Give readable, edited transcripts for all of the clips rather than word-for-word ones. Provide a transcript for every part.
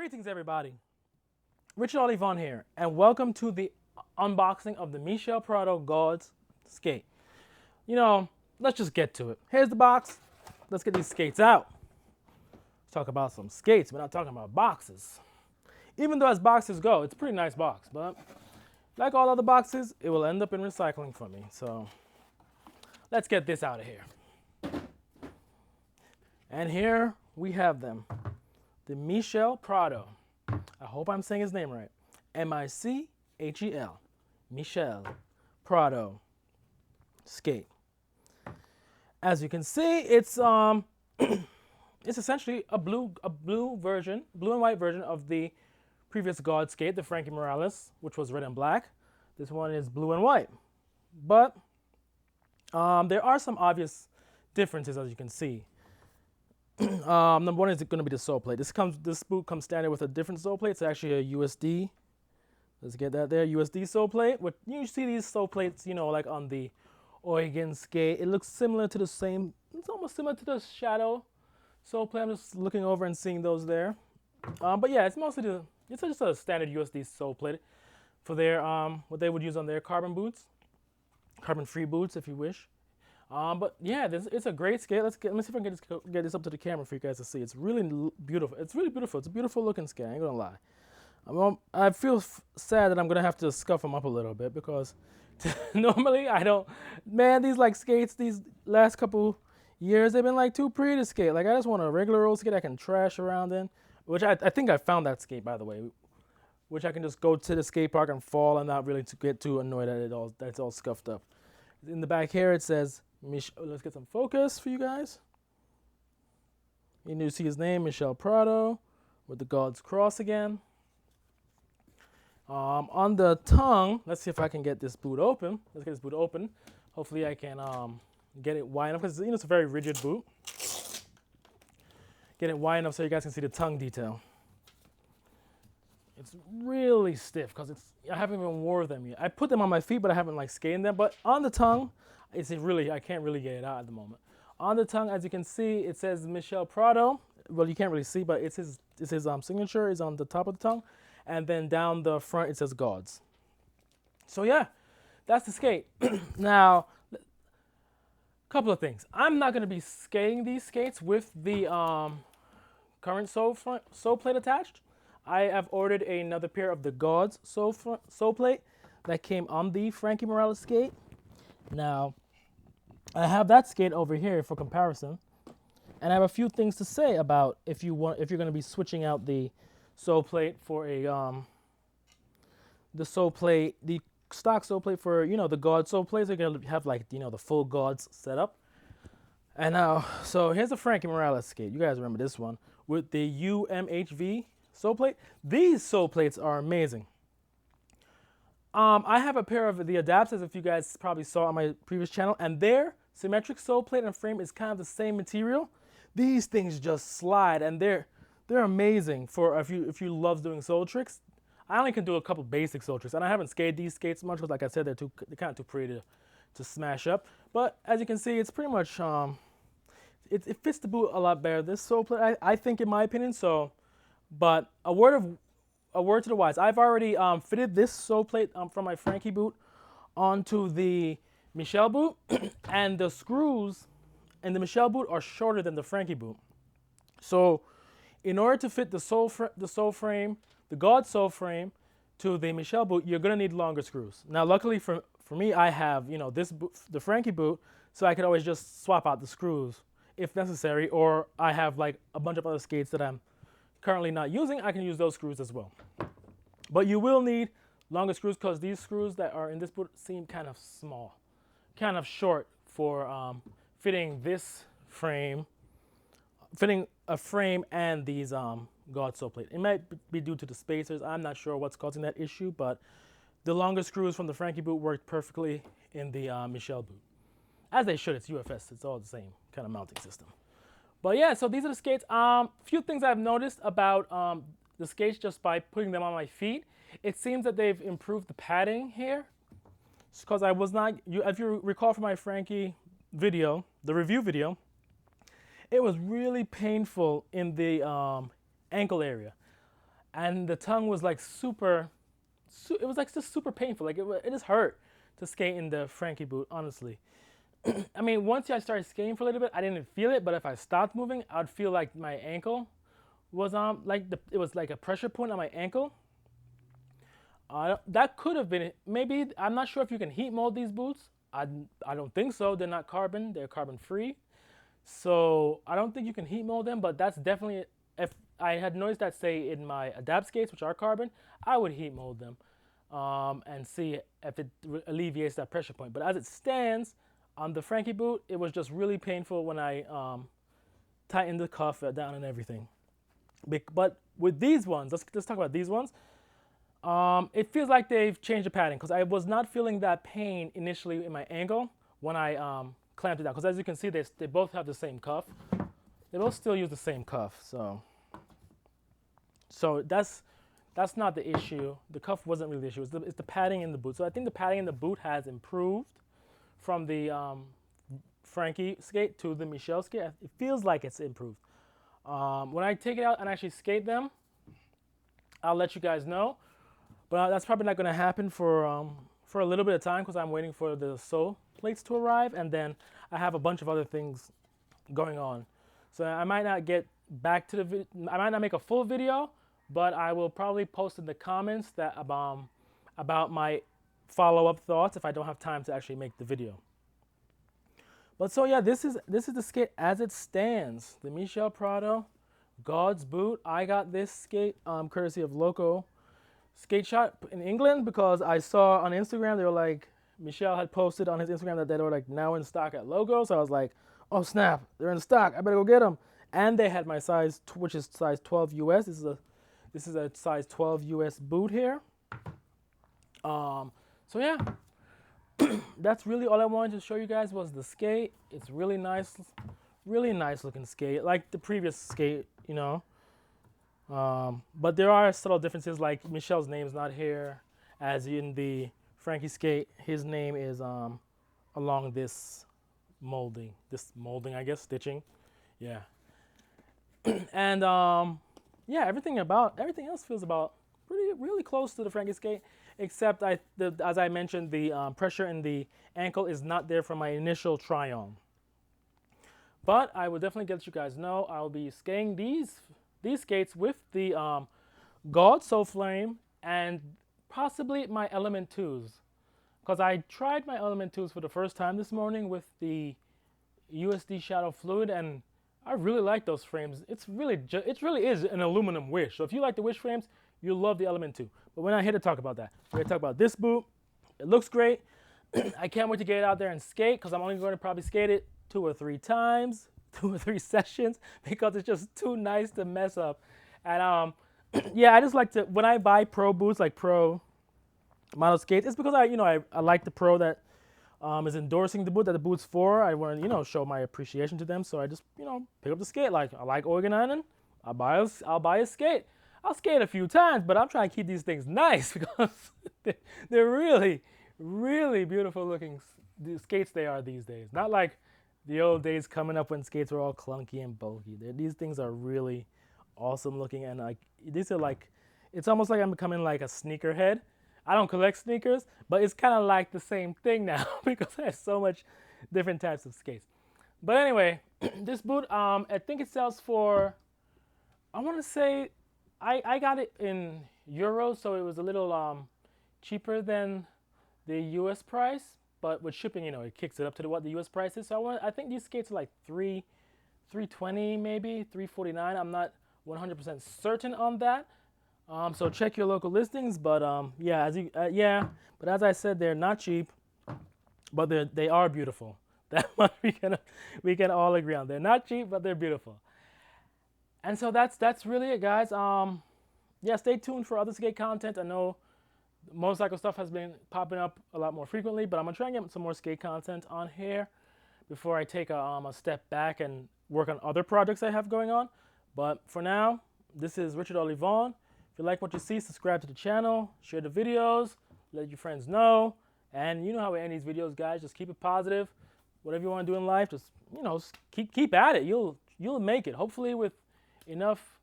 Greetings, everybody. Richard Olivon here, and welcome to the unboxing of the Michel Prado Gawds Skate. Let's just get to it. Here's the box. Let's get these skates out. Let's talk about some skates. We're not talking about boxes. Even though as boxes go, it's a pretty nice box, but like all other boxes, it will end up in recycling for me. So let's get this out of here. And here we have them. The Michel Prado. I hope I'm saying his name right. M-I-C-H-E-L. Michel Prado Skate. As you can see, it's it's essentially a blue and white version of the previous Gawds Skate, the Frankie Morales, which was red and black. This one is blue and white. But there are some obvious differences, as you can see. Number one is going to be the sole plate. This boot comes standard with a different sole plate. It's actually a USD. Let's get that there. USD sole plate. You see these sole plates, like on the Oregon Skate. It looks similar to the same. It's almost similar to the Shadow sole plate. I'm just looking over and seeing those there. But yeah, it's mostly it's just a standard USD sole plate for their what they would use on their carbon boots, carbon-free boots, if you wish. But yeah, it's a great skate. Let me see if I can get this up to the camera for you guys to see. It's really beautiful. It's really beautiful. It's a beautiful looking skate. I ain't gonna lie. I feel sad that I'm gonna have to scuff them up a little bit because normally I don't. Man, these skates these last couple years they've been too pretty to skate. I just want a regular old skate I can trash around in. Which I think I found that skate, by the way, which I can just go to the skate park and fall and not really get too annoyed that it's all scuffed up. In the back here it says. Let's get some focus for you guys. You need to see his name, Michel Prado, with the Gawds cross again. On the tongue, let's see if I can get this boot open. Let's get this boot open. Hopefully I can get it wide enough because it's a very rigid boot. Get it wide enough so you guys can see the tongue detail. It's really stiff because I haven't even worn them yet. I put them on my feet, but I haven't skated them. But on the tongue, I can't really get it out at the moment. On the tongue, as you can see, it says Michel Prado. Well, you can't really see, but it's his signature is on the top of the tongue, and then down the front it says Gawds. So yeah, that's the skate. Now, a couple of things. I'm not going to be skating these skates with the current sole plate attached. I have ordered another pair of the Gawds sole plate that came on the Frankie Morales skate. Now, I have that skate over here for comparison, and I have a few things to say about if you're going to be switching out the sole plate for the stock sole plate for the Gawds sole plate. So you're going to have the full Gawds setup. And now, so here's the Frankie Morales skate. You guys remember this one with the UMHV sole plate. These sole plates are amazing. I have a pair of the adapters, if you guys probably saw on my previous channel, and their symmetric sole plate and frame is kind of the same material. These things just slide, and they're amazing for if you love doing sole tricks. I only can do a couple basic sole tricks, and I haven't skated these skates much because, like I said, they're kind of too pretty to smash up. But as you can see, it's pretty much it fits the boot a lot better. This sole plate, I think, in my opinion. So, but a word to the wise. I've already fitted this sole plate from my Frankie boot onto the Michel boot, and the screws in the Michel boot are shorter than the Frankie boot. So, in order to fit the Gawds sole frame to the Michel boot, you're gonna need longer screws. Now, luckily for me, I have this boot, the Frankie boot, so I could always just swap out the screws if necessary, or I have a bunch of other skates that I'm currently not using. I can use those screws as well. But you will need longer screws because these screws that are in this boot seem kind of small, kind of short for fitting this frame, fitting a frame and these Gawds sole plate. It might be due to the spacers. I'm not sure what's causing that issue, but the longer screws from the Frankie boot worked perfectly in the Michel boot. As they should. It's UFS. It's all the same kind of mounting system. But yeah, so these are the skates. Few things I've noticed about the skates just by putting them on my feet. It seems that they've improved the padding here. Because I was not, if you recall from my Frankie video, the review video, it was really painful in the ankle area. and the tongue was like super, it was like just super painful. Like it just hurt to skate in the Frankie boot, honestly. I mean, once I started skating for a little bit, I didn't feel it, but if I stopped moving, I'd feel like my ankle was on, it was like a pressure point on my ankle. That could have been it. Maybe, I'm not sure if you can heat mold these boots. I don't think so. They're not carbon, they're carbon free. So I don't think you can heat mold them, but that's definitely, if I had noticed that, say, in my Adapt skates, which are carbon, I would heat mold them and see if it alleviates that pressure point. But as it stands, on the Frankie boot, it was just really painful when I tightened the cuff down and everything. But with these ones, let's talk about these ones. It feels like they've changed the padding because I was not feeling that pain initially in my ankle when I clamped it down. Because as you can see, they both have the same cuff. They both still use the same cuff, so that's not the issue. The cuff wasn't really the issue. It's the padding in the boot. So I think the padding in the boot has improved from the Frankie skate to the Michel skate. It feels like it's improved. When I take it out and actually skate them, I'll let you guys know. But that's probably not going to happen for a little bit of time because I'm waiting for the Soleplates to arrive, and then I have a bunch of other things going on. So I might not get back to the I might not make a full video, but I will probably post in the comments that about my follow-up thoughts if I don't have time to actually make the video. But so yeah, this is the skate as it stands. The Michel Prado Gawds boot. I got this skate courtesy of Loco Skate Shop in England because I saw on Instagram they were like, Michel had posted on his Instagram that they were like now in stock at Logo. So I was like, oh snap, they're in stock. I better go get them. And they had my size, which is size 12 US. This is a size 12 US boot here. So yeah, that's really all I wanted to show you guys was the skate. It's really nice looking skate, like the previous skate, you know. But there are subtle differences, like Michel's name's not here, as in the Frankie skate. His name is along this molding, I guess, stitching, yeah. And yeah, everything else feels about really close to the Frankie skate, except as I mentioned, the pressure in the ankle is not there from my initial try on. But I will definitely let you guys know I'll be skating these skates with the Gawds Soleplate and possibly my Element 2s, because I tried my Element 2s for the first time this morning with the USD Shadow Fluid, and I really like those frames. It really is an aluminum Wish. So if you like the Wish frames, you'll love the Element 2. But we're not here to talk about that. We're going to talk about this boot. It looks great. I can't wait to get it out there and skate, because I'm only going to probably skate it 2 or 3 times, 2 or 3 sessions, because it's just too nice to mess up. And yeah, I just like to, when I buy pro boots, like pro model skates, it's because I like the pro that is endorsing the boot that the boot's for. I want to show my appreciation to them, so I just pick up the skate. Like, I like organizing, I'll buy a skate. I'll skate a few times, but I'm trying to keep these things nice because they're really, really beautiful looking skates they are these days. Not like the old days coming up when skates were all clunky and bulky. These things are really awesome looking, and like these are like, it's almost like I'm becoming like a sneakerhead. I don't collect sneakers, but it's kind of like the same thing now because I have so much different types of skates. But anyway, this boot, I think it sells for, I want to say, I got it in euros, so it was a little cheaper than the US price, but with shipping, it kicks it up to what the US price is. So I think these skates are like $320 maybe, $349. I'm not 100% certain on that. So check your local listings, but yeah, but as I said, they're not cheap, but they are beautiful. That much we can all agree on. They're not cheap, but they're beautiful. And so that's really it, guys. Yeah, stay tuned for other skate content. I know motorcycle stuff has been popping up a lot more frequently, but I'm gonna try and get some more skate content on here before I take a step back and work on other projects I have going on. But for now, this is Richard Olivon. If you like what you see, subscribe to the channel, share the videos, let your friends know, and you know how we end these videos, guys. Just keep it positive. Whatever you want to do in life, just keep at it. You'll make it. Hopefully with enough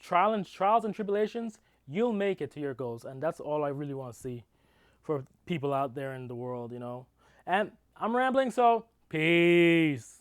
trials and tribulations, you'll make it to your goals. And that's all I really want to see for people out there in the world, you know. And I'm rambling, so peace.